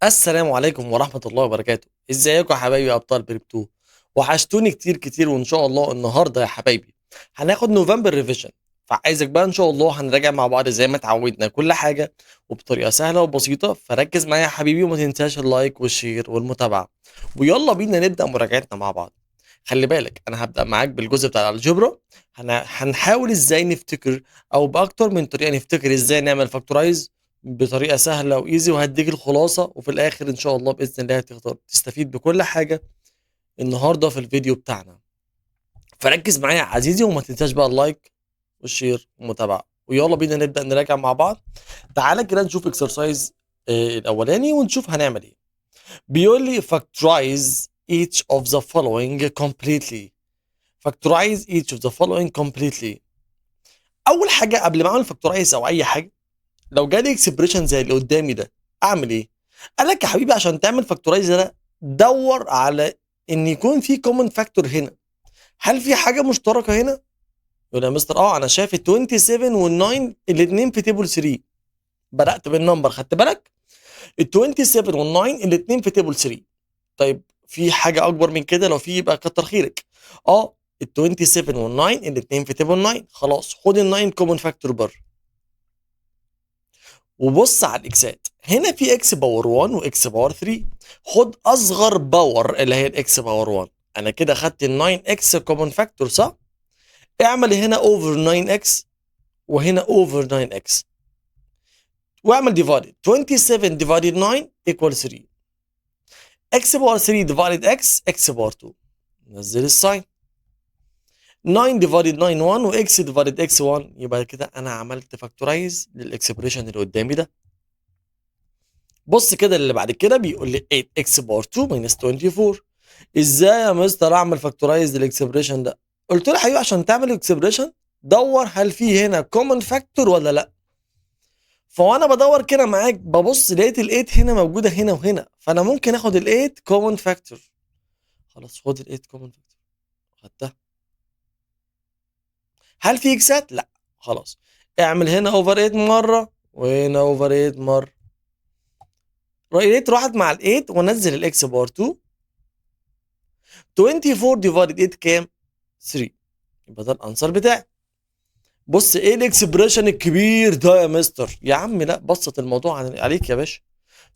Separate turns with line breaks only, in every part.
السلام عليكم ورحمة الله وبركاته. ازيكم يا حبايبي ابطال بريب 2؟ وحشتوني كتير كتير، وان شاء الله النهارده يا حبايبي هناخد نوفمبر ريفيجن. فعايزك بقى ان شاء الله هنراجع مع بعض زي ما اتعودنا كل حاجة وبطريقة سهلة وبسيطة. فركز معايا يا حبيبي وما تنساش اللايك والشير والمتابعة، ويلا بينا نبدأ مراجعتنا مع بعض. خلي بالك انا هبدأ معاك بالجزء بتاع الجبرا. هنحاول ازاي نفتكر، او باكتر من طريقة نفتكر ازاي نعمل فاكتورايز بطريقه سهله وايزي، وهديك الخلاصه، وفي الاخر ان شاء الله باذن الله هتقدر تستفيد بكل حاجه النهارده في الفيديو بتاعنا. فركز معايا يا عزيزي وما تنساش بقى اللايك والشير والمتابعه، ويلا بينا نبدا نراجع مع بعض. تعالى كده نشوف اكسرسايز الاولاني ونشوف هنعمل ايه. بيقول لي factorize each of the following completely. factorize each of the following completely. اول حاجه قبل ما اعمل factorize او اي حاجه، لو جالي اكسبريشن زي اللي قدامي ده اعمل ايه؟ قال لك يا حبيبي عشان تعمل فاكتورايز ده دور على ان يكون في كومن فاكتور هنا. هل في حاجه مشتركه هنا؟ يقول يا مستر انا شايف ال 27 وال 9 الاثنين في تيبل 3. بدات بالنمبر، خدت بالك؟ ال 27 وال 9 الاثنين في تيبل 3. طيب في حاجه اكبر من كده؟ لو في يبقى كتر خيرك. ال 27 وال 9 الاثنين في تيبل 9. خلاص خد ال 9 كومن فاكتور بره. وبص على الاكسات، هنا في اكس باور 1 واكس باور 3. خد اصغر باور اللي هي الاكس باور 1. انا كده خدت ال 9 اكس كومن فاكتور، صح؟ اعمل هنا اوفر 9 اكس وهنا اوفر 9 اكس، واعمل ديفايد 27 ديفايد 9 ايكوال 3. اكس باور 3 ديفايد اكس باور 2. نزل الساين. 9 ديفايد 9 1 واكس ديفايد اكس 1. يبقى كده انا عملت فاكتورايز للاكسبريشن اللي قدامي ده. بص كده اللي بعد كده بيقول لي 8 اكس باور 2 ماينس 24. ازاي يا مستر اعمل فاكتورايز للاكسبريشن ده؟ قلت له يا حبيبي عشان تعمل اكسبريشن دور هل في هنا كومن فاكتور ولا لا. فوانا بدور كده معاك ببص لقيت ال 8 هنا موجوده هنا وهنا، فانا ممكن اخد ال 8 كومن فاكتور. خلاص خد ال 8 كومن فاكتور، خدتها. هل في اكسات؟ لا. خلاص اعمل هنا اوفر 8 مره وهنا اوفر 8 مره. لقيت راحت مع ال 8 ونزل الاكس باور 2. 24 ديفايدد 8 كام؟ 3. يبقى ده الانسر بتاعي. بص ايه الاكسبريشن الكبير ده يا مستر؟ يا عم لا، بسط الموضوع عليك يا باشا.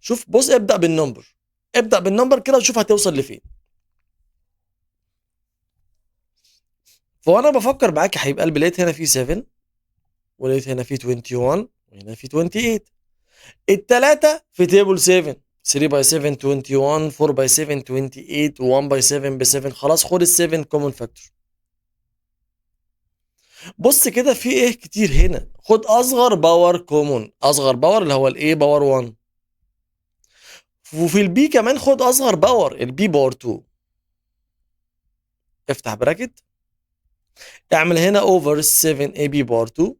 شوف بص، ابدا بالنمبر. ابدا بالنمبر كده وشوف هتوصل لفين. فانا بفكر معاك يا حبيب قلبي، لقيت هنا في 7 ولقيت هنا في 21 وهنا في 28. الثلاثه في تيبل 7. 3 باي 7 21، 4 باي 7 28، 1 باي 7 ب 7. خلاص خد ال 7 كومن فاكتور. بص كده في ايه كتير هنا. خد اصغر باور كومون، اصغر باور اللي هو الايه باور 1. وفي البي كمان خد اصغر باور البي باور 2. افتح براكت، اعمل هنا اوفر 7 اي بي باور 2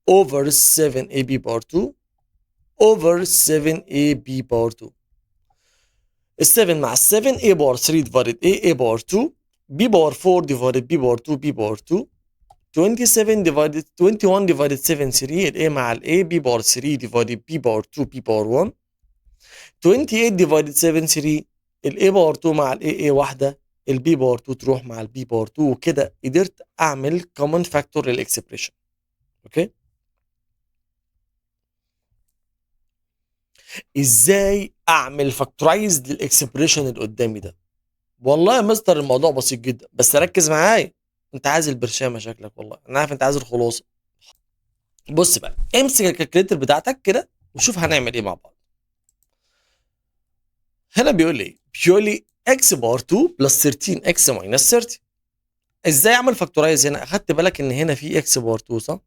اوفر 7 اي بي باور 2 اوفر 7 اي بي باور 2. ال 7 مع ال 7 اي باور 3 ديفايدد اي باور 2 بي باور 4 ديفايدد بي باور 2 بي باور 2. 27 ديفايدد 21 ديفايدد 7 3. الاي مع الاي بي باور 3 ديفايدد بي باور 2 بي باور 1. 28 ديفايدد 7 3. الاي باور 2 مع الاي اي واحده، البي باور 2 تروح مع البي باور 2، وكده قدرت اعمل كومن فاكتور للاكسبريشن. اوكي. ازاي اعمل فاكتورايز للاكسبريشن اللي قدامي ده؟ والله يا مستر الموضوع بسيط جدا، بس ركز معايا. انت عايز البرشامه شكلك، والله انا عارف انت عايز الخلاصه. بص بقى، امسك الكالكوليتر بتاعتك كده وشوف هنعمل ايه مع بعض. هنا بيقول لي اكس بار 2 بلس 13 اكس ماينس 30. ازاي اعمل فاكتورايز هنا؟ اخدت بالك ان هنا في اكس بار 2 صح؟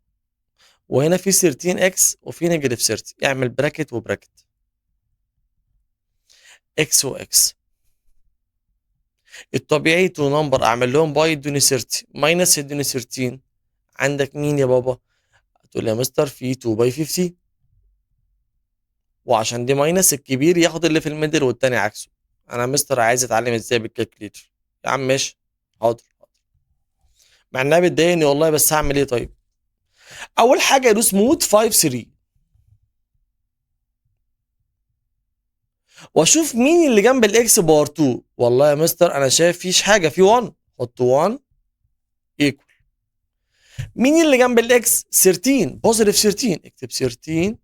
وهنا في 13 اكس وفي نيجاتيف 30. اعمل براكت وبراكت. اكس واكس الطبيعي تو نمبر اعمل لهم باي يدوني 30 ماينس يدوني 13. عندك مين يا بابا؟ هتقول لي يا مستر في 2 باي 50، وعشان دي ماينس الكبير ياخد اللي في الميدل والتاني عكسه. انا مستر عايز اتعلم ازاي بالكالكليتر. يا عم ماشي، حاضر. مع انها بتضايقني والله، بس هعمل ايه طيب؟ اول حاجه يدوس مود 5 3. واشوف مين اللي جنب الاكس باور 2. والله يا مستر انا شايف فيش حاجه، في 1، حط 1 ايكوال. مين اللي جنب الاكس؟ 13، بوزيتيف 13، اكتب 13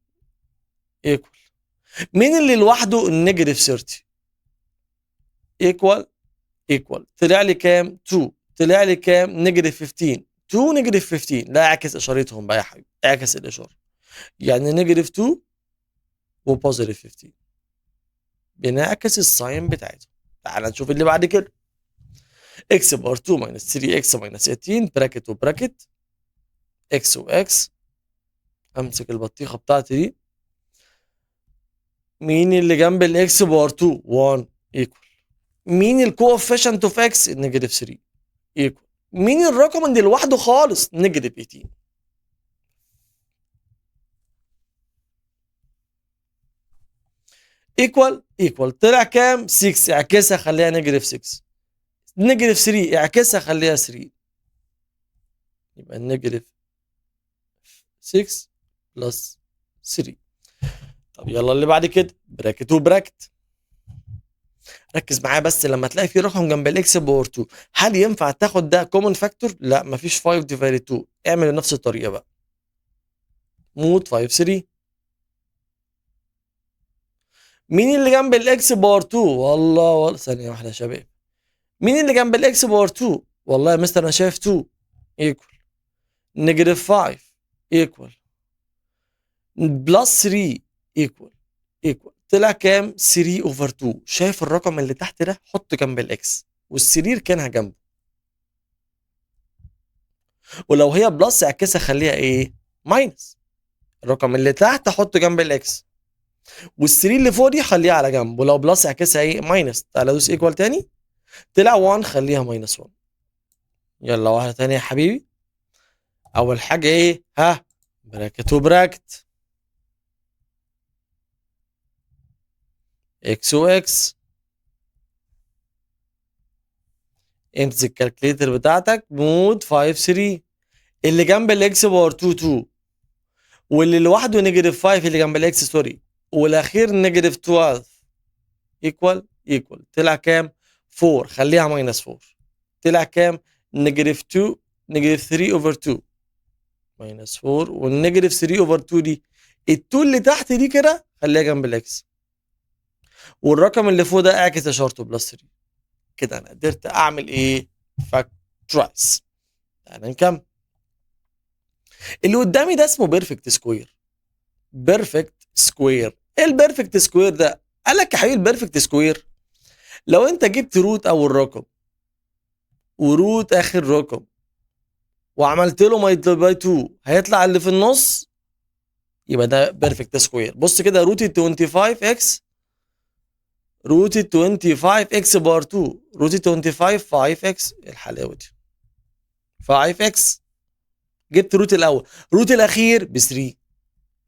ايكوال. مين اللي لوحده؟ النيجاتيف 30 ايكوال. ايكوال طلع لي كام؟ 2. طلع لي كام؟ نيجاتيف 15. 2 نيجاتيف 15. لا اعكس اشارتهم بقى يا حبيبي، اعكس الاشاره. يعني نيجاتيف 2 وبوزيتيف 15، بنعكس الساين بتاعتهم. تعال نشوف اللي بعد كده. اكس بار 2 ماينس 3 اكس ماينس 18 براكت وبراكت، اكس واكس. امسك البطيخه بتاعتي دي. مين اللي جنب الاكس بار 2؟ 1 ايكوال. مين الكوفيشنت اوف اكس؟ النيجاتيف 3 ايكوال. مين الرقم اللي لوحده خالص؟ نيجاتيف 18 ايكوال. ايكوال طلع كام؟ 6. اعكسها خليها نيجاتيف 6. نيجاتيف 3 اعكسها خليها 3، يبقى النيجاتيف 6 بلس 3. طب يلا اللي بعد كده، براكت وبراكت. ركز معايا بس، لما تلاقي في رقم جنب الاكس باور 2، هل ينفع تاخد ده كومن فاكتور؟ لا، مفيش 5 ديفايد 2. اعمل بنفس الطريقه بقى. مود 5 3. مين اللي جنب الاكس باور 2؟ والله ثانيه واحده يا شباب. مين اللي جنب الاكس باور 2؟ والله يا مستر انا شايف 2 ايكوال. نيجاتيف 5 ايكوال بلس 3 ايكوال. ايكوال طلع كام؟ 3 اوفر 2. شايف الرقم اللي تحت ده؟ حط جنب الاكس، والسرير كانها جنبه. ولو هي بلس اعكسها خليها ايه؟ ماينس. الرقم اللي تحت حطه جنب الاكس، والسرير اللي فوق دي خليها على جنب. ولو بلس اعكسها ايه؟ ماينس. تعالى دوس ايكوال تاني. طلع 1 خليها ماينس 1. يلا واحده تانية يا حبيبي. اول حاجه ايه؟ ها، براكت وبراكت، اكس واكس. امسك الكالكليتر بتاعتك. مود 5 3. اللي جنب الاكس باور 2 2، واللي لوحده نيجاتيف 5 اللي جنب الاكس سوري، والاخير نيجاتيف 12 ايكوال. ايكوال طلع كام؟ 4 خليها ماينس 4. طلع كام؟ نيجاتيف 2 نيجاتيف 3 اوفر 2 ماينس 4. والنيجاتيف 3 اوفر 2 دي، ال2 اللي تحت دي كده خليها جنب الاكس، والرقم اللي فوق ده اعكس اشارته بلس 3. كده انا قدرت اعمل ايه؟ فاكتورايز. تعالى نكمل. اللي قدامي ده اسمه بيرفكت سكوير. بيرفكت سكوير. ايه البيرفكت سكوير ده؟ قال لك يا حبيبي البيرفكت سكوير لو انت جبت روت اول رقم وروت اخر رقم وعملت له مايتل باي 2، هيطلع اللي في النص، يبقى ده بيرفكت سكوير. بص كده، روت 25 اكس، روت 25 اكس بار 2، روت 25 5 اكس. الحلاوه دي 5 اكس. جبت روت الاول، روت الاخير ب 3،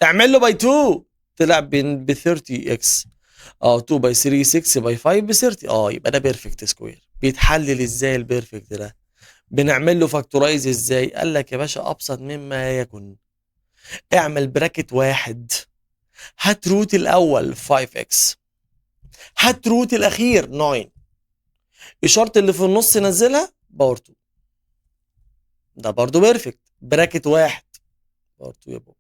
اعمل له باي 2، طلع ب 30 اكس. 2 باي 3 6 باي 5 ب 30. يبقى ده بيرفكت سكوير. بيتحلل ازاي البيرفكت ده؟ بنعمل له فاكتورايز ازاي؟ قال لك يا باشا ابسط مما يكون. اعمل براكت واحد، هات روت الاول 5 اكس، هات روت الاخير 9، اشاره اللي في النص نزلها باور 2. ده برضو بيرفكت. براكت واحد باور 2 يا بابا.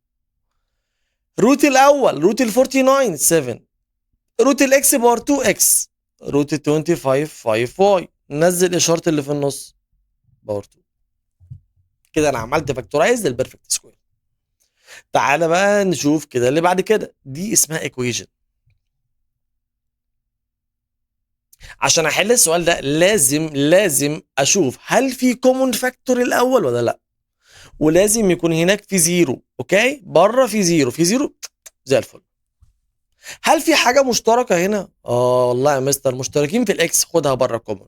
روت الاول روت ال 49 7، روت الاكس باور 2 اكس، روت ال 25 5 واي، نزل اشاره اللي في النص باور 2. كده انا عملت فاكتورايز للبيرفكت سكوير. تعالى بقى نشوف كده اللي بعد كده. دي اسمها ايكويجن. عشان احل السؤال ده لازم اشوف هل في كومون فاكتور الاول ولا لا، ولازم يكون هناك في زيرو. اوكي، بره في زيرو، في زيرو زي الفل. هل في حاجه مشتركه هنا؟ والله يا مستر مشتركين في الاكس، خدها بره كومون.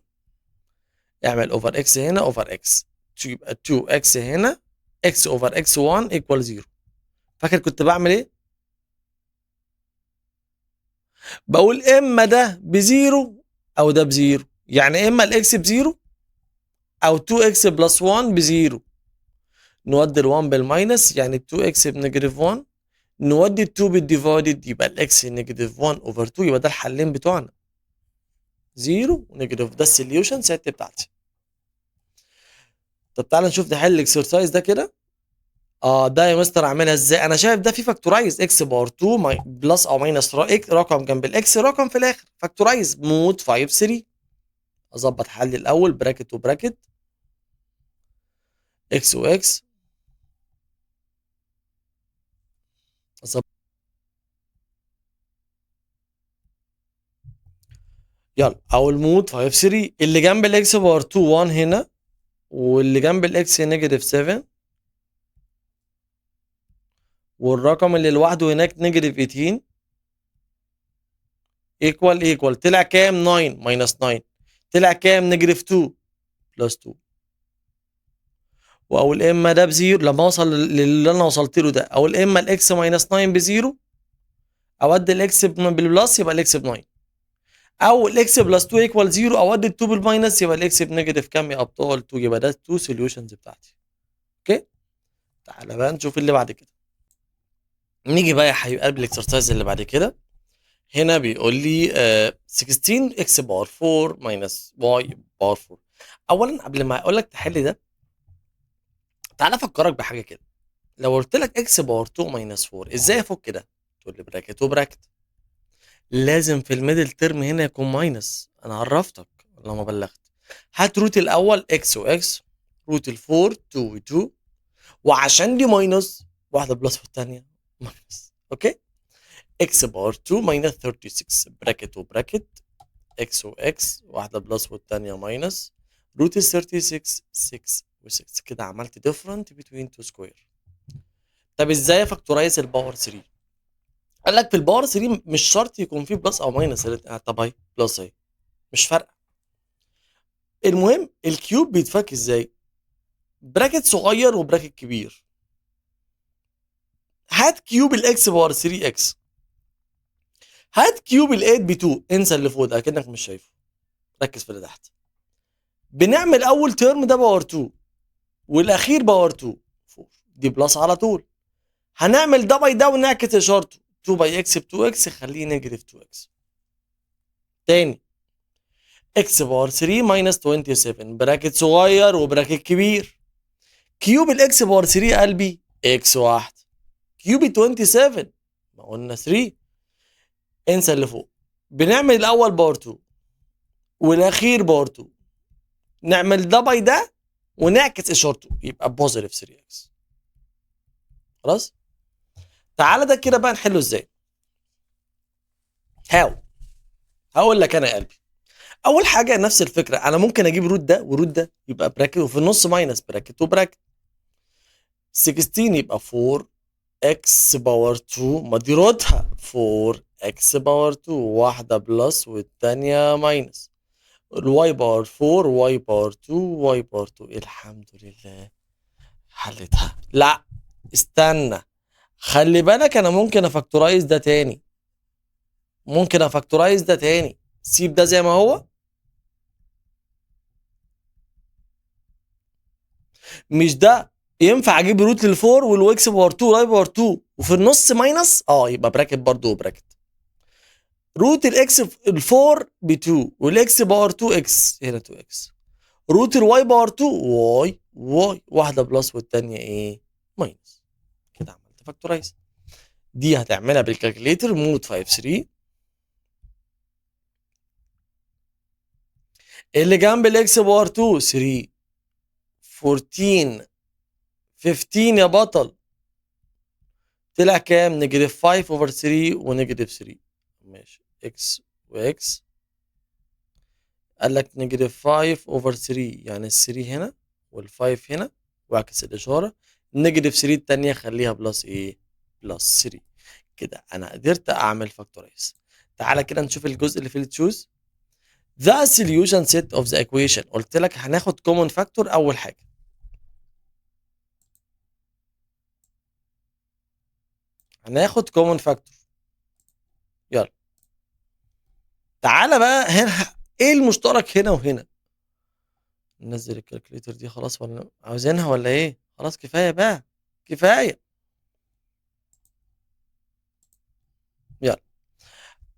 اعمل اوفر اكس هنا اوفر اكس، يبقى 2 اكس هنا، اكس اوفر اكس 1 ايكوال 0. فاكر كنت بعمل ايه؟ بقول اما ده بزيرو او ده بزيرو، يعني اما الاكس بزيرو او 2 اكس بلس 1 بزيرو. نودي ال1 بالماينس، يعني 2 اكس بنيجاتيف 1 نودي ال 2 بالديفايدد يبقى الاكس نيجاتيف 1 اوفر 2، يبقى ده الحلين بتوعنا 0 ونيجاتيف، ده السوليوشن سيت بتاعتي. طب تعالى نشوف نحل الاكسرسايز ده كده. ده يا مستر اعملها ازاي؟ انا شايف ده في فاكتورايز اكس بار 2 بلس او ماينس رقم جنب الاكس رقم في الاخر، فاكتورايز مود 5 3. اظبط حل الاول براكت وبراكت اكس واكس. أظبط. يلا اول مود 5 3، اللي جنب الاكس بار 2 1 هنا، واللي جنب الاكس نيجاتيف 7، والرقم اللي لوحده هناك نيجاتيف 18 ايكوال طلع كام؟ 9 ماينس 9 طلع كام؟ نيجاتيف 2 بلس 2. واقول اما ده بزيرو لما اوصل للي انا وصلت له ده، اقول اما الاكس ماينس 9 بزيرو، اودي الاكس بالبلس يبقى الاكس ب 9، او الاكس بلس 2 ايكوال 0، اودي ال 2 بالماينس يبقى الاكس بنيجاتيف كام يا ابطال؟ 2. يبقى ده 2 سوليوشنز بتاعتي. اوكي، تعالى بقى نشوف اللي بعد كده. نيجي بقى يا حبيب قلب الاكسرسايز اللي بعد كده. هنا بيقول لي 16 اكس باور 4 ماينس واي باور 4. اولا قبل ما اقول لك تحل ده، تعالى افكرك بحاجه كده. لو قلت لك اكس باور 2 ماينس 4 ازاي افك كده؟ تقول لي براكت وبراكت. لازم في الميدل ترم هنا يكون ماينس، انا عرفتك لو ما بلغت. هات روت الاول اكس واكس، روت الفور 2 و2، وعشان دي ماينس واحده بلس والثانيه ماينس. اوكي، اكس باور 2 ماينس 36 براكت وبراكت اكس واكس، واحده بلس والثانيه ماينس، روت ال 36 6 و6. كده عملت ديفرنت بين تو سكوير. طب ازاي افاكتورايز الباور 3؟ قال لك في الباور 3 مش شرط يكون فيه بلس او ماينس. طب اهي بلس اهي، مش فارقه. المهم الكيوب بيتفك ازاي؟ براكت صغير وبراكت كبير. هات كيوب الاكس باور 3 اكس، هات كيوب ال 8 ب 2، انسى اللي فوق ده اكنك مش شايفه، ركز في اللي تحت. بنعمل اول ترم ده باور 2، والاخير باور 2 4، دي بلس على طول. هنعمل ده باي ده ونعكس اشارته، 2 باي اكس ب 2 اكس خليه نيجاتيف 2 اكس. تاني، اكس باور 3 ماينس 27 براكت صغير وبراكت كبير. كيوب الاكس باور 3 قلبي اكس واحد، كيوب 27 ما قلنا 3، انسى اللي فوق. بنعمل الاول باور 2 والاخير باور 2، نعمل ده باي ده ونعكس اشارته يبقى بوزيتيف 3 اكس. خلاص، تعالى ده كده بقى نحله ازاي. هاو، هقول لك انا يا قلبي. اول حاجه نفس الفكره، انا ممكن اجيب روت ده وروت ده يبقى براكت، وفي النص ماينس براكت وبراكت. 16 يبقى 4 اكس باور 2، ما دي روتها 4 اكس باور 2، واحده بلس والثانيه ماينس. الواي باور 4 واي باور 2 واي باور 2. الحمد لله حلتها. لا استنى، خلي بالك انا ممكن افاكتورايز ده تاني، ممكن افاكتورايز ده تاني. سيب ده زي ما هو، مش ده ينفع اجيب روت للفور والويكس باور 2 واي باور 2 وفي النص ماينس؟ يبقى براكت برضه وبراكت. روت الاكس الفور ب 2 والاكس باور 2 اكس، هنا 2 اكس. روت الواي باور 2 واي واحده بلس والثانيه ايه؟ ماينس. كده عملت فاكتورايز. دي هتعملها بالكالكوليتر مود 5 3. اللي جنب الاكس باور 2 3، 14 15 يا بطل. طلع كام؟ نيجاتيف 5 اوفر 3 ونيجاتيف 3. ماشي، اكس واكس. قال لك نيجاتيف 5 اوفر 3 يعني ال 3 هنا وال5 هنا، واعكس الاشاره. نيجاتيف 3 الثانيه خليها بلس ايه؟ بلس 3. كده انا قدرت اعمل فاكتورايز. تعالى كده نشوف الجزء اللي فيه التشوز. The solution set of the equation. قلت لك هناخد common factor اول حاجه. هناخد common factor. يلا تعالى بقى هنا، ايه المشترك هنا وهنا؟ ننزل الكالكوليتر دي خلاص ولا عاوزينها ولا ايه؟ خلاص كفايه بقى، كفايه. يلا،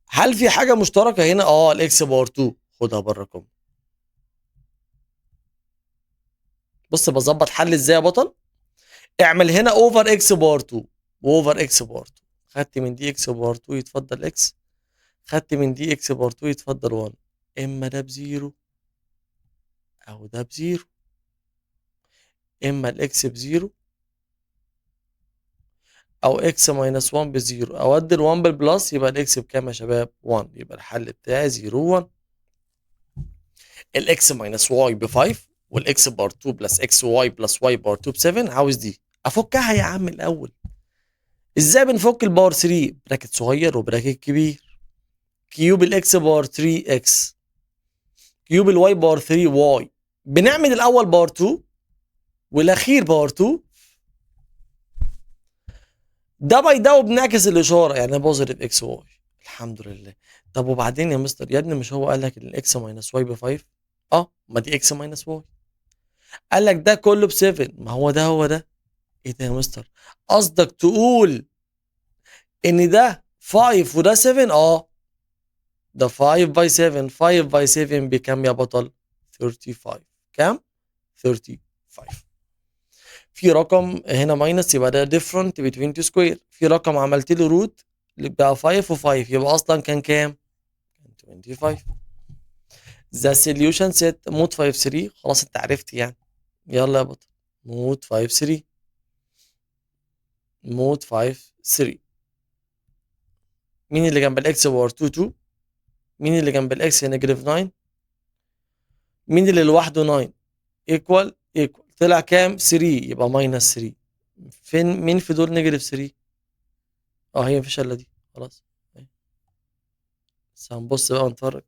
هل في حاجه مشتركه هنا؟ الاكس باور 2 خدها بره الرقم. بص بظبط حل ازاي يا بطل. اعمل هنا اوفر اكس باور 2 واوفر اكس باور 2. خدت من دي اكس باور 2 يتفضل اكس، خدت من دي اكس باور 2 يتفضل 1. اما ده بزيرو او ده بزيرو، اما الاكس بزيرو او اكس ماينس 1 بزيرو، او ادي ال1 بالبلس يبقى الاكس بكام يا شباب؟ 1. يبقى الحل بتاعي 0 1. الاكس ماينس واي ب 5 والاكس بار 2 بلس اكس واي بلس واي بار 2 ب 7. عاوز دي افكها يا عم الاول. ازاي بنفك الباور 3؟ براكت صغير وبراكت كبير. كيوب الاكس باور 3 اكس، كيوب الواي باور 3 واي. بنعمل الاول باور 2 والاخير باور 2، ده باي ده وبنعكس الاشاره يعني بوزيتيف اكس واي. الحمد لله. طب وبعدين يا مستر يا ابني مش هو قال لك ان الاكس ماينس واي ب 5؟ ما دي اكس ماينس واي. قال لك ده كله ب 7، ما هو ده هو ده. ايه ده يا مستر؟ قصدك تقول ان ده 5 وده 7؟ ده 5 باي 7. 5 باي 7 بكام يا بطل؟ 35. كام؟ 35. في رقم هنا ماينس يبقى ده different between two square. في رقم عملت له روت بقى 5 و5 يبقى اصلا كان كام؟ كان 25. ذا solution set مود 5 3. خلاص انت عرفت يعني. يلا يا بطل، مود 5 3. مود 5 3. مين اللي جنب الاكس باور 2 2؟ مين اللي جنب الاكس نيجاتيف 9؟ مين اللي لوحده 9؟ ايكوال ايكوال. طلع كام؟ 3. يبقى ماينس 3. مين في دول نيجاتيف 3؟ هي مفيش الا دي. خلاص. بس هنبص بقى ونتفرج.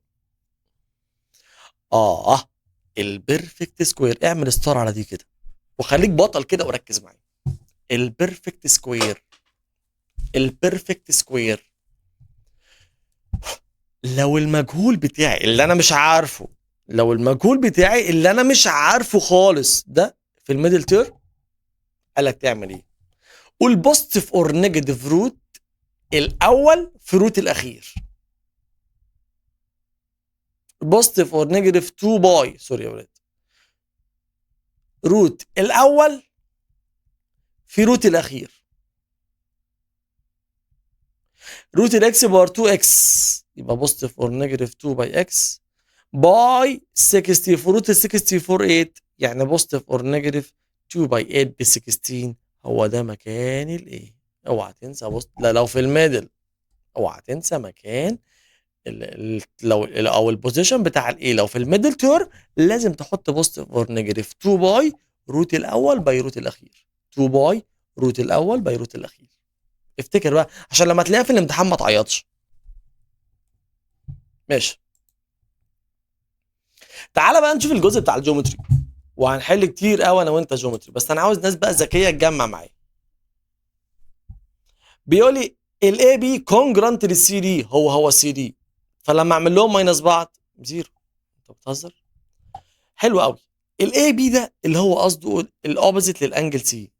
البيرفكت سكوير. اعمل ستار على دي كده وخليك بطل كده وركز معايا. البيرفكت سكوير. البيرفكت سكوير لو المجهول بتاعي اللي انا مش عارفه، لو المجهول بتاعي اللي انا مش عارفه خالص ده في الميدل تيرم، قالك تعمل ايه؟ قول بوزيتيف اور نيجاتيف روت الاول في روت الاخير. بوزيتيف اور نيجاتيف 2 باي، سوري يا ولاد، روت الاول في روت الاخير. روت الاكس باور 2 اكس يبقى بوزيتيف اور نيجاتيف 2 باي اكس باي 60 في روت ال 64 8. يعني بوزيتيف اور نيجاتيف 2 باي 8 ب 16. هو ده مكان الايه. اوعى تنسى لا لو في الميدل اوعى تنسى مكان لو او البوزيشن بتاع الايه. لو في الميدل تير لازم تحط بوزيتيف اور نيجاتيف 2 باي روت الاول باي روت الاخير. 2 باي روت الاول باي روت الاخير. افتكر بقى عشان لما تلاقيها في الامتحان ما تعيطش. ماشي. تعالى بقى نشوف الجزء بتاع الجيومتري، وهنحل كتير قوي انا وانت جيومتري، بس انا عاوز ناس بقى ذكيه تجمع معايا. بيقول لي الاي بي كونجرانت للسي دي هو السي دي، فلما اعمل لهم ماينس بعض زيرو. انت بتهزر؟ حلو قوي. الاي بي ده اللي هو قصده الاوبوزيت للانجل سي،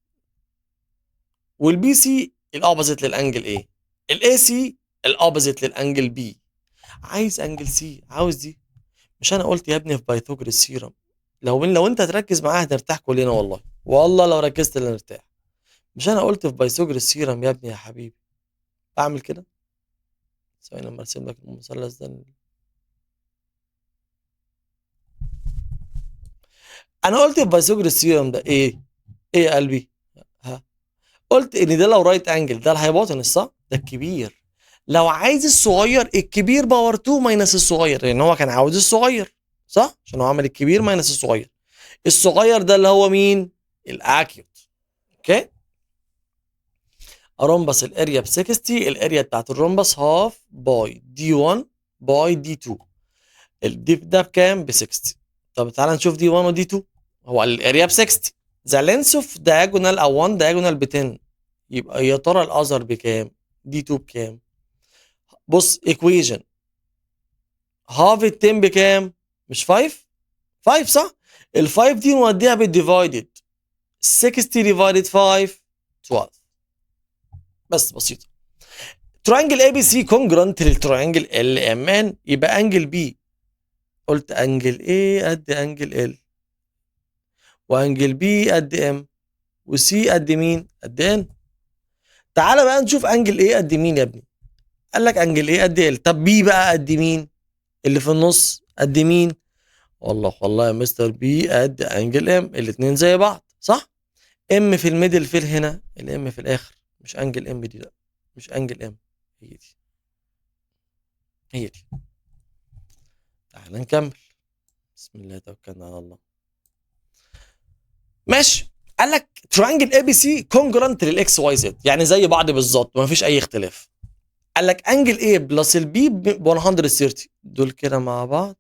والبي سي الاوبوزيت للانجل ايه، الاي سي الاوبوزيت للانجل بي. عايز انجل سي، عاوز دي. مش انا قلت يا ابني في بايثاغورس سيرم لو انت تركز معاها هنرتاح كلنا والله، والله لو ركزت نرتاح. مش انا قلت في بايثاغورس سيرم يا ابني يا حبيبي اعمل كده. ثواني لما ارسم لك المثلث ده. انا قلت في بايثاغورس سيرم ده ايه يا قلبي؟ ها، قلت ان ده لو رايت انجل ده الهايبوتنس صح؟ ده الكبير. لو عايز الصغير الكبير باور 2 ماينس الصغير، لان هو كان عاوز الصغير صح؟ عشان هو عمل الكبير ماينس الصغير. الصغير ده اللي هو مين؟ الاكيوت. اوكي. ارومبس الاريا ب 60. الاريا بتاعت الرومبس هاف باي دي 1 باي دي 2. الدي ده بكام؟ ب 60. طب تعالى نشوف دي 1 ودي 2. هو الاريا ب 60. ذا لينس اوف دايجونال او 1 دايجونال ب 10. يبقى يا ترى الاذر بكام؟ دي 2 بكام؟ بص ايكويجن هاف ال 10 بكام؟ مش 5؟ 5 صح؟ ال 5 دي نوديها بالديفايدد. 60 ديفايدد 5 12. بس بسيطه. ترينجل اي بي سي كونجرانت للترينجل ال ام ان، يبقى انجل بي، قلت انجل اي قد انجل ال، وانجل بي قد ام، وسي قد مين؟ قد ان. تعالى بقى نشوف انجل ايه قد مين يا ابني. قال لك انجل ايه قد ال، طب بي بقى قد مين؟ اللي في النص قد مين؟ والله يا مستر بي قد انجل ام، الاتنين زي بعض صح؟ ام في الميدل فين هنا؟ الام في الاخر، مش انجل ام دي، لا مش انجل ام، هي دي، هي دي. تعال نكمل. بسم الله توكلنا على الله. ماشي. قال لك ترينجل اي بي سي كونجرانت للاكس واي زد، يعني زي بعض بالظبط ما فيش اي اختلاف. قال لك انجل ايه بلس البي ب 130، دول كده مع بعض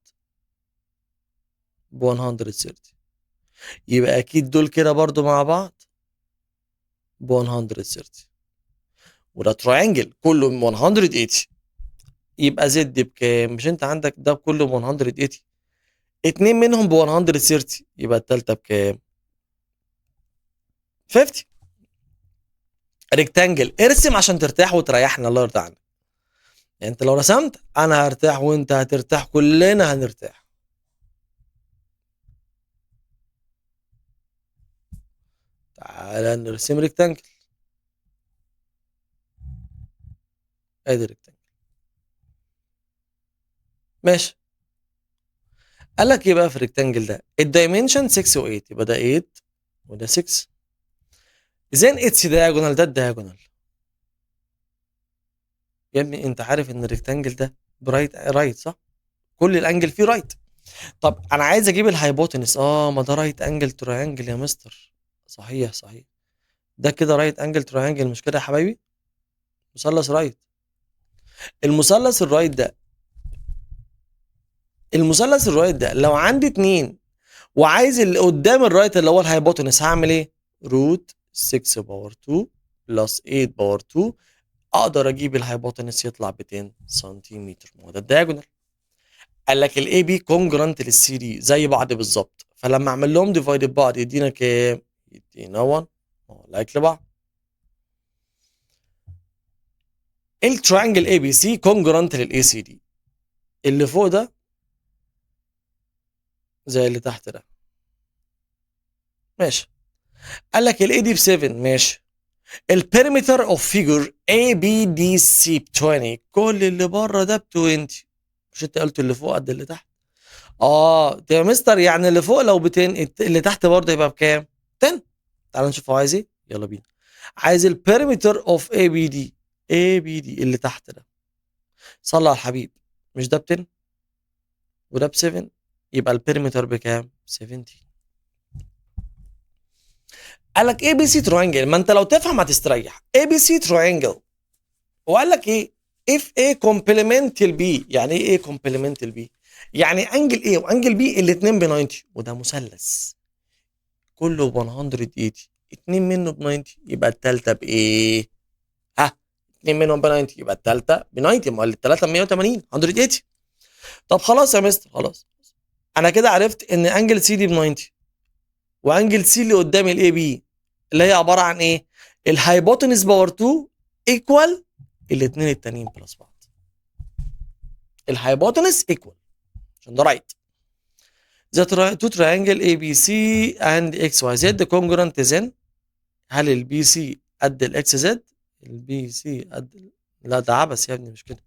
ب 130، يبقى اكيد دول كده برضو مع بعض ب 130، وده تراينجل كله 180، يبقى زد بكام؟ مش انت عندك ده كله ب 180، اتنين منهم ب 130، يبقى التالتة بكام؟ 50. ريكتانجل ارسم عشان ترتاح وتريحنا، الله يرضى عنك. يعني انت لو رسمت انا هرتاح وانت هترتاح، كلنا هنرتاح. تعالى نرسم ريكتانجل. ادي ريكتانجل. ماشي. قال لك ايه بقى في الريكتانجل ده؟ الدايمنشن 6 و8، يبقى ده 8 وده 6. زين اتس دايجونال، ده الدايجونال. يا ابني انت عارف ان الريكتانجل ده برايت رايت صح؟ كل الانجل فيه رايت. طب انا عايز اجيب الهايبوتنس، ما ده رايت انجل تراينجل يا مستر. صحيح صحيح. ده كده رايت انجل تراينجل، مش كده يا حبايبي؟ مثلث رايت. المثلث الرايت ده، المثلث الرايت ده لو عندي اتنين وعايز اللي قدام الرايت اللي هو الهايبوتنس، هعمل ايه؟ روت 6 باور 2 بلس 8 باور 2، اقدر اجيب الهايبوتنس يطلع ب 10 سنتيمتر. ما هو ده الدايجونال. قال لك الاي بي كونجرانت للسي دي زي بعض بالظبط، فلما اعمل لهم ديفايد ببعض يدينا كام؟ يدينا 1. لايك لبعض. التراينجل اي بي سي كونجرانت للاي سي دي، اللي فوق ده زي اللي تحت ده. ماشي. قال لك الاي دي ب 7، ماشي. البيريمتر اوف فيجر اي بي دي سي ب 20، كل اللي بره ده ب 20. مش انت قلت اللي فوق قد اللي تحت؟ ده يا مستر يعني اللي فوق لو ب 10 اللي تحت برضه يبقى بكام؟ 10. تعال نشوف هو عايز ايه، يلا بينا. عايز البيريمتر اوف اي بي دي، اي بي دي اللي تحت ده. صلى على الحبيب، مش ده ب 10 وده ب 7، يبقى البيريمتر بكام؟ 70. قال لك اي بي سي تراينجل، ما انت لو تفهم هتستريح. اي بي سي تراينجل، وقال لك ايه؟ اف اي كومبلمنت البي، يعني ايه كومبلمنت البي؟ يعني انجل ايه وانجل بي الاثنين ب 90، وده مثلث كله ب 180، اتنين منه ب 90، يبقى الثالثه بايه؟ ها، اتنين منهم ب 90 يبقى الثالثه ب 90، ما الثلاثه ب 180، 180. طب خلاص يا مستر، خلاص انا كده عرفت ان انجل سي دي ب 90، وانجل سي اللي قدامي الاي بي اللي هي عباره عن ايه؟ الهايبوتنس باور 2 ايكوال الاثنين التانيين بلس بعض. الهايبوتنس ايكوال عشان ده رايت. ذا تو تراينجل اي بي سي اند اكس واي زد كونجرانت زين. هل البي سي قد الاكس زد؟ البي سي قد، لا ده عبس يا ابني مش كده.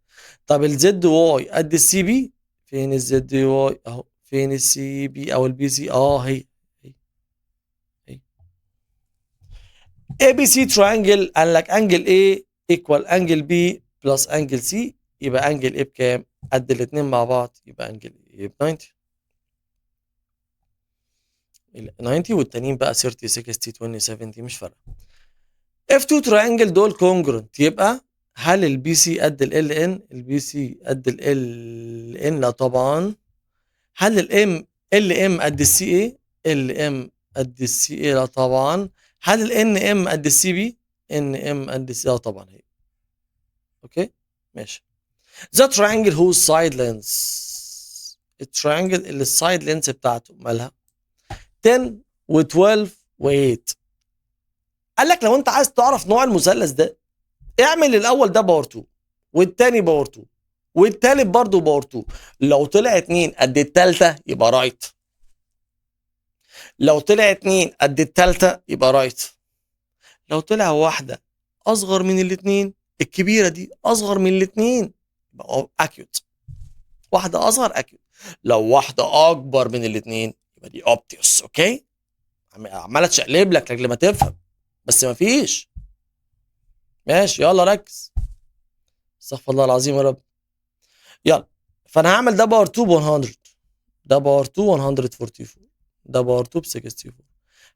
طب الزد واي قد السي بي؟ فين الزد واي اهو، فين السي بي او البي سي؟ هي هي اي بي سي تراينجل. قال لك انجل اي ايكوال انجل بي بلس انجل سي، يبقى انجل ايه بكام؟ قد الاثنين مع بعض، يبقى انجل ايه ب 90. 90 والتانيين بقى 30 60 20 70 مش فارقه. اف 2 تراينجل دول كونجرنت، يبقى هل البي سي قد ال ان؟ البي سي قد ال ان؟ لا طبعا. هل الام ال ام قد السي اي؟ ال ام قد السي اي؟ لا طبعا. هل الان ام قد السي بي؟ ان ام قد السي؟ لا طبعا. هي اوكي ماشي. ذا تراينجل هو سايد لينس، التراينجل اللي السايد لينس بتاعته مالها؟ 10 و12 و8. قال لك لو انت عايز تعرف نوع المثلث ده، اعمل الاول ده باور 2 والتاني باور 2 والتالت برضه باور 2. لو طلع 2 قد التالتة يبقى رايت. لو طلع 2 قد التالتة يبقى رايت. لو طلع واحدة أصغر من الاتنين، الكبيرة دي أصغر من الاتنين، يبقى أكيوت. واحدة أصغر أكيوت. لو واحدة أكبر من الاتنين يبقى دي أوبتيوس. أوكي؟ عمالة تشقلب لك لأجل ما تفهم، بس مفيش. ماشي، يلا ركز. استغفر الله العظيم يا رب. يلا، فأنا هعمل ده باور 2 ب 100، ده باور 2 144، ده باور 2 ب 64.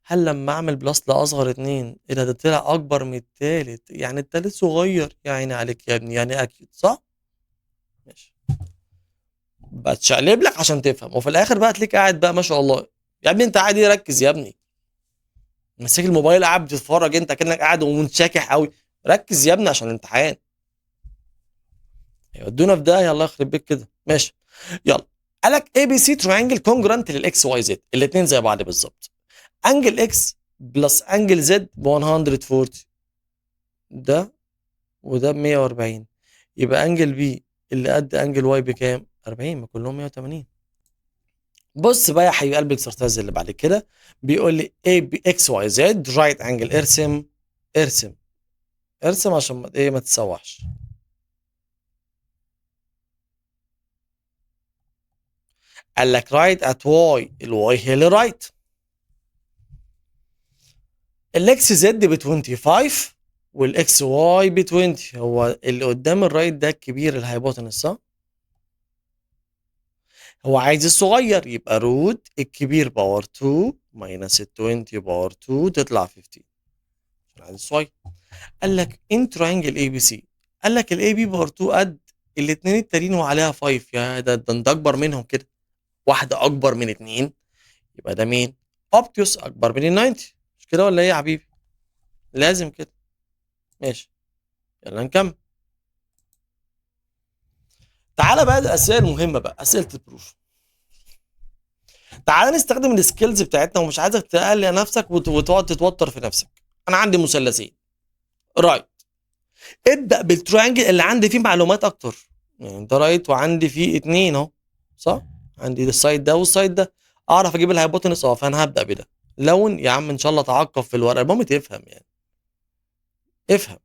هل لما اعمل بلس لاصغر اتنين ايه ده طلع اكبر من التالت، يعني التالت صغير، يا عيني عليك يا ابني، يعني اكيد صح. ماشي، بتشقلب لك عشان تفهم، وفي الاخر بقى تلاقيك قاعد بقى ما شاء الله. يا ابني انت قاعد ايه، ركز يا ابني. ماسك الموبايل قاعد بتتفرج، انت كأنك قاعد ومنشكح قوي. ركز يا ابني عشان الامتحان. يودونا في ده، الله يخرب بيك كده. ماشي، يلا. قالك اي بي سي تراينجل كونجرانت للاكس واي زد، الاثنين زي بعض بالظبط. انجل اكس بلس انجل زد ب 140، ده وده ب 140، يبقى انجل بي اللي قد انجل واي بكام؟ 40، ما كلهم 180. بص بقى يا حبيب قلبي، الاكسرسايز اللي بعد كده بيقول لي اي بي اكس واي زد رايت انجل، ارسم. ارسم ارسم عشان ما تتسوحش. قال لك رايت ات واي، الواي هي اللي رايت. الاكس زد ب 25 والاكس واي ب 20. هو اللي قدام الرايت ده الكبير الهايبوتنس صح؟ هو عايز الصغير، يبقى روت الكبير باور 2 ماينس ال 20 باور 2 تطلع 15. عشان عايز الصغير. قال لك ان تراينجل اي بي سي، قال لك الاي بي باور 2 قد الاثنين التانيين وعليها 5. يا ده انت اكبر منهم كده. واحده اكبر من اتنين، يبقى ده مين؟ اوبتيوس اكبر من ال 90. مش كده ولا ايه يا حبيبي؟ لازم كده. ماشي، يلا نكمل. تعالى بقى الاسئله المهمه بقى، اسئله البروف. تعالى نستخدم السكيلز بتاعتنا، ومش عايزك تقلق نفسك وتقعد تتوتر في نفسك. انا عندي مثلثين، رايت. ابدا بالتراينجل اللي عندي فيه معلومات اكتر. يعني ده رايت وعندي فيه اتنين اهو، صح؟ عندي السايد ده والسايد ده، اعرف اجيب الهايبوتنس اه، فانا هبدا بده. لون يا عم ان شاء الله تعقب في الورقه، المهم تفهم يعني. افهم.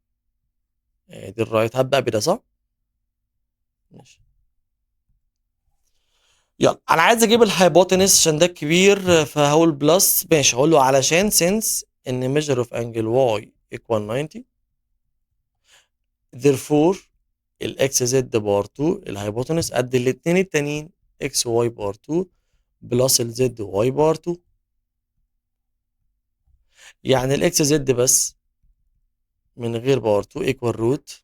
يعني دي الرايت هبدا بده صح؟ ماشي. يلا، انا عايز اجيب الهايبوتنس عشان ده الكبير، فهقول بلس. ماشي، هقول له علشان سينس ان ميجر اوف انجل واي ايكوال 90، therefore الاكس زد باور 2 الهايبوتنس قد الاثنين التانيين اكس واي باور 2 بلس الزد واي باور 2. يعني الاكس زد بس من غير باور 2 ايكوال روت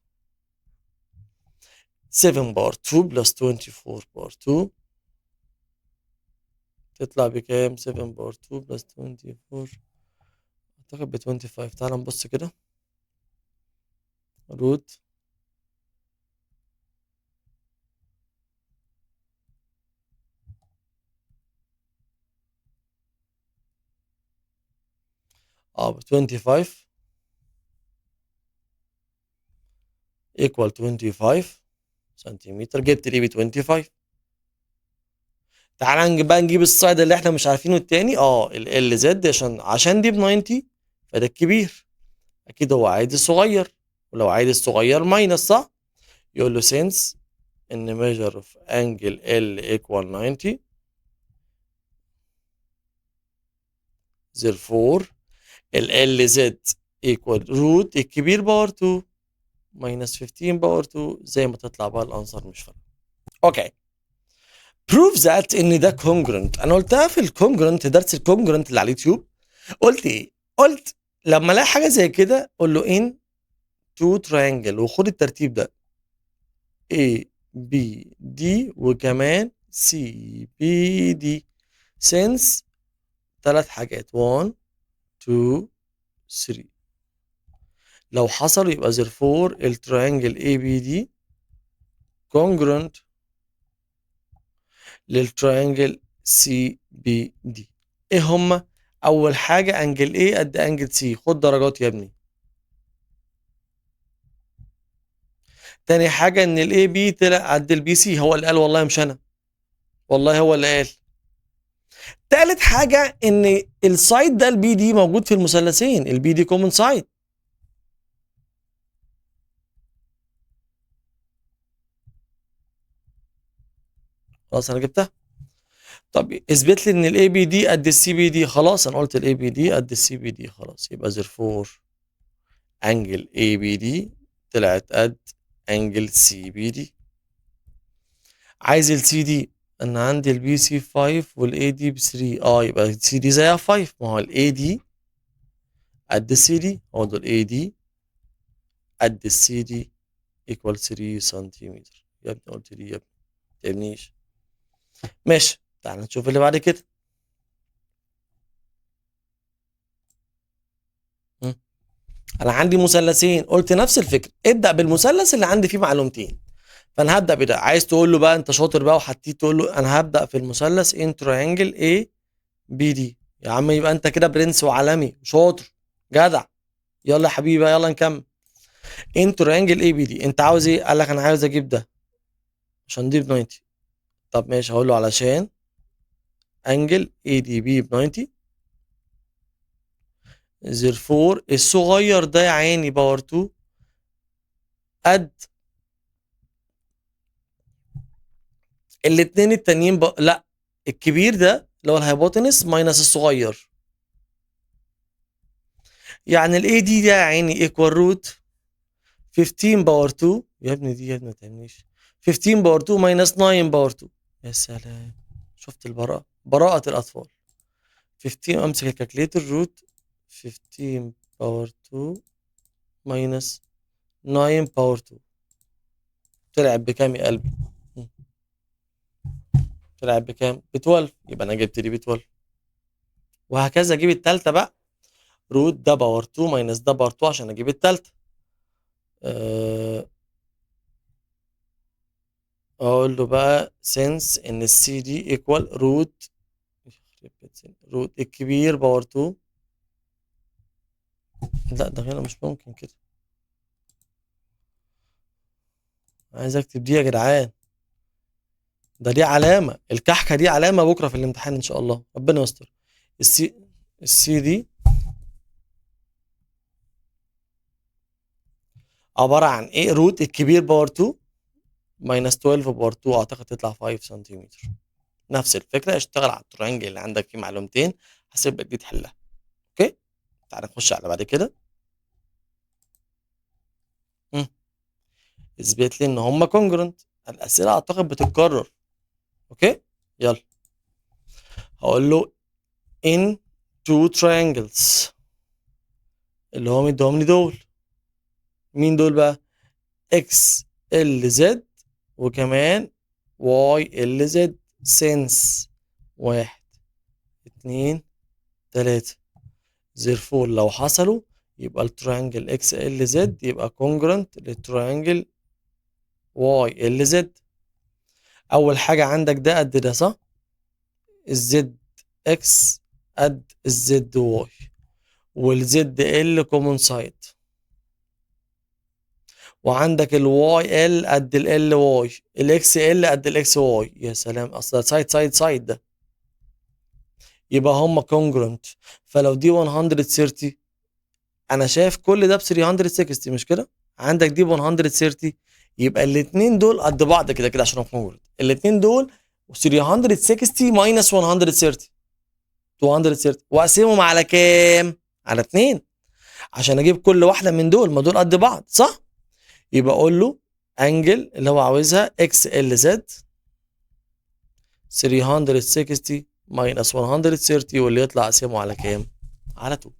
7 باور 2 بلس 24 باور 2 تطلع بكام؟ 7 باور 2 بلس 24 اعتقد ب 25. تعال نبص كده. روت ب 25 ايكوال 25 سنتيمتر. جبت ليه ب 25. تعال بقى نجيب السايد اللي احنا مش عارفينه التاني، ال زد، عشان دي ب 90، فده الكبير. اكيد هو عايز الصغير، ولو عايز الصغير ماينس صح؟ يقول له سينس ان ميجر اوف انجل ال ايكوال 90 therefore ال زد ايكوال روت الكبير باور 2 ماينس 15 باور 2. زي ما تطلع بقى الانسر مش فارقه. اوكي. prove that ان ده congruent. انا قلتها في الكونجرنت، درس الكونجرنت اللي على اليوتيوب. قلت ايه؟ قلت لما الاقي حاجه زي كده قول له ان تو تراينجل، وخد الترتيب ده A B D وكمان C B D since ثلاث حاجات 1 2 3. لو حصل يبقى therefore التراينجل A B D congruent للتراينجل C B D. ايه هما؟ اول حاجه انجل A قد انجل C، خد درجات يا ابني. تاني حاجه ان الاي بي طلع قد البي سي، هو اللي قال والله مش انا، والله هو اللي قال. تالت حاجه ان السايد ده البي دي موجود في المثلثين، البي دي كومن سايد. خلاص انا جبتها. طب اثبت لي ان الاي بي دي قد السي بي دي. خلاص انا قلت الاي بي دي قد السي بي دي، خلاص يبقى زيرفور انجل اي بي دي طلعت قد انجل سي بي دي. عايز السي دي، انا عندي البي سي 5 والاي دي ب 3، يبقى السي دي زيها 5، ما هو الاي دي قد السي دي، هو ده الاي دي قد السي دي ايكوال 3 سنتيمتر. يا ابني قلت لي يا ابني ما تقلنيش. ماشي تعال نشوف اللي بعد كده. م. انا عندي مثلثين، قلت نفس الفكره، ابدا بالمثلث اللي عندي فيه معلومتين. فانا هبدا بده. عايز تقول له بقى انت شاطر بقى وحطيت، تقول له انا هبدا في المثلث ان تريانجل اي بي دي. يا عم يبقى انت كده برنس وعالمي شاطر جدع. يلا يا حبيبي يلا نكمل. ان تريانجل اي بي دي، انت عاوز ايه؟ قال لك انا عاوز اجيب ده عشان دي ب 90. طب ماشي، هقول له علشان انجل اي دي بي ب 90، زيرفور الصغير ده يا عيني باور 2 قد الاتنين التانيين لا، الكبير ده اللي هو الهايبوتنس ماينس الصغير. يعني الاي دي ده يا عيني ايكوال روت 15 باور 2. يا ابني دي يا ابني ما تعمليش. 15 باور 2 ماينس 9 باور 2. يا سلام، شفت البراءة، براءة الأطفال. 15، أمسك الكالكليتر، روت 15 باور 2 ماينس 9 باور 2 طلعت بكام يا قلبي؟ طلعت بكام؟ ب 12. يبقى أنا جبت دي ب 12، وهكذا أجيب التالتة بقى. روت ده باور 2 ماينس ده باور 2 عشان أجيب التالتة. اقول له بقى سنس ان السي دي ايكوال روت الكبير باور 2. لا ده هنا مش ممكن كده، عايز اكتب دي يا جدعان. ده دي علامة الكحكة، دي علامة بكرة في الامتحان ان شاء الله، ربنا يستر. السي السي دي عبارة عن ايه؟ روت الكبير باور 2 ماينس 12 باور 2، اعتقد تطلع 5 سنتيمتر. نفس الفكرة، اشتغل على الترينجل اللي عندك فيه معلومتين، هسيب لك دي تحلها. اوكي تعال نخش على بعد كده. اثبت لي ان هم كونجرنت. الاسئله اعتقد بتتكرر. اوكي يلا. هقول له in two triangles اللي هو مديهم لي دول. مين دول بقى؟ x ال z وكمان y ال z. since 1 2 3 therefore لو حصلوا يبقى التريانجل x ال z يبقى كونجرنت للتريانجل y ال z. اول حاجه عندك ده قد ده صح؟ الزد اكس قد الزد واي، والزد ال كومون سايد، وعندك الواي ال قد ال واي، الاكس ال قد الاكس واي. يا سلام، اصل سايد سايد سايد ده، يبقى هم كونجرنت. فلو دي 130، انا شايف كل ده ب 360 مش كده؟ عندك دي ب 130، يبقى الاثنين دول قد بعض كده كده عشان كونجرنت. الاثنين دول 360 ماينس 130، 230، واقسمهم على كام؟ على 2 عشان اجيب كل واحده من دول، ما دول قد بعض صح؟ يبقى اقول له انجل اللي هو عاوزها اكس ال زد 360 ماينس 130، واللي يطلع اقسمه على كام؟ على 2.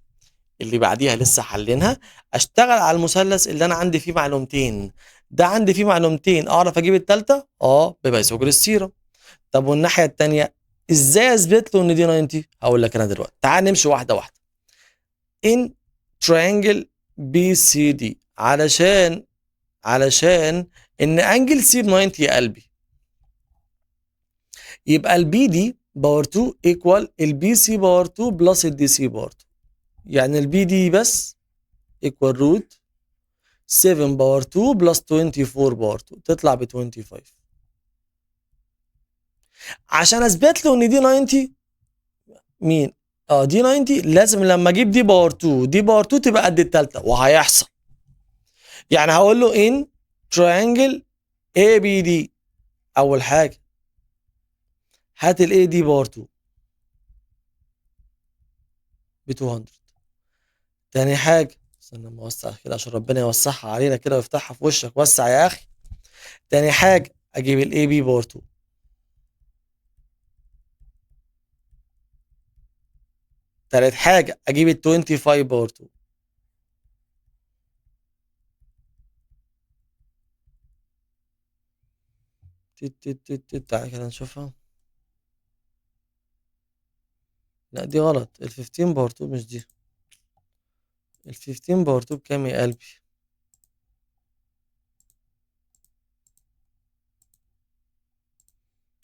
اللي بعديها لسه حلينها. اشتغل على المثلث اللي انا عندي فيه معلومتين. ده عندي فيه معلومتين، اعرف اجيب الثالثه ببايثاغورس السيره. طب والناحيه الثانيه ازاي اثبت له ان دي 90؟ هقول لك انا دلوقتي، تعال نمشي واحده واحده. ان تريانجل بي سي دي، علشان ان انجل سي ب 90 يا قلبي، يبقى البي دي باور 2 ايكوال البي سي باور 2 بلس الدي سي باور 2. يعني البي دي بس ايكوال روت 7 باور 2 بلس 24 باور 2 تطلع ب 25. عشان اثبت له ان دي 90 مين دي 90 لازم لما اجيب دي باور 2 دي باور 2 تبقى قد التالتة، وهيحصل. يعني هقول له ان triangle ABD، اول حاجة هات ال AD باور 2 ب 200. تاني حاجة استنى ما اوسع كده عشان ربنا يوسعها علينا كده ويفتحها في وشك، وسع يا اخي. تاني حاجة اجيب ال AB باور 2. تالت حاجة اجيب ال 25 باور 2. تعالى كده نشوفها. لا دي غلط، ال 15 باور 2 مش دي. ال 15 باور 2 بكام يا قلبي؟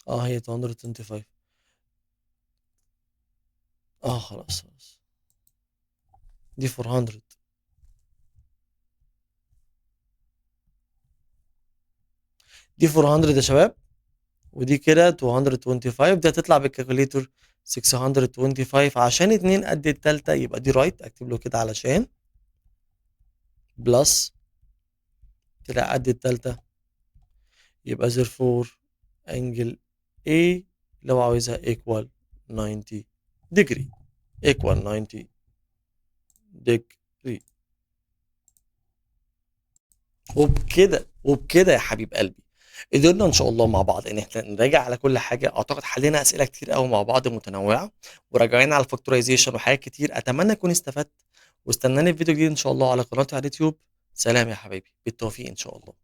هي 225. خلاص خلاص، دي 400. دي 400 يا شباب، ودي كده 225. دي هتطلع بالكالكوليتور 625. عشان اتنين قد التالتة يبقى دي رايت، اكتب له كده علشان بلس طلع قد التالتة، يبقى therefore angle A لو عاوزها equal 90 degree equal 90 degree. وبكده يا حبيب قلبي قدرنا ان شاء الله مع بعض ان احنا نراجع على كل حاجه. اعتقد حلينا اسئله كتير قوي مع بعض متنوعه، وراجعين على الفاكتورايزيشن وحاجات كتير. اتمنى اكون استفدت، واستناني في فيديو جديد ان شاء الله على قناتي على اليوتيوب. سلام يا حبايبي، بالتوفيق ان شاء الله.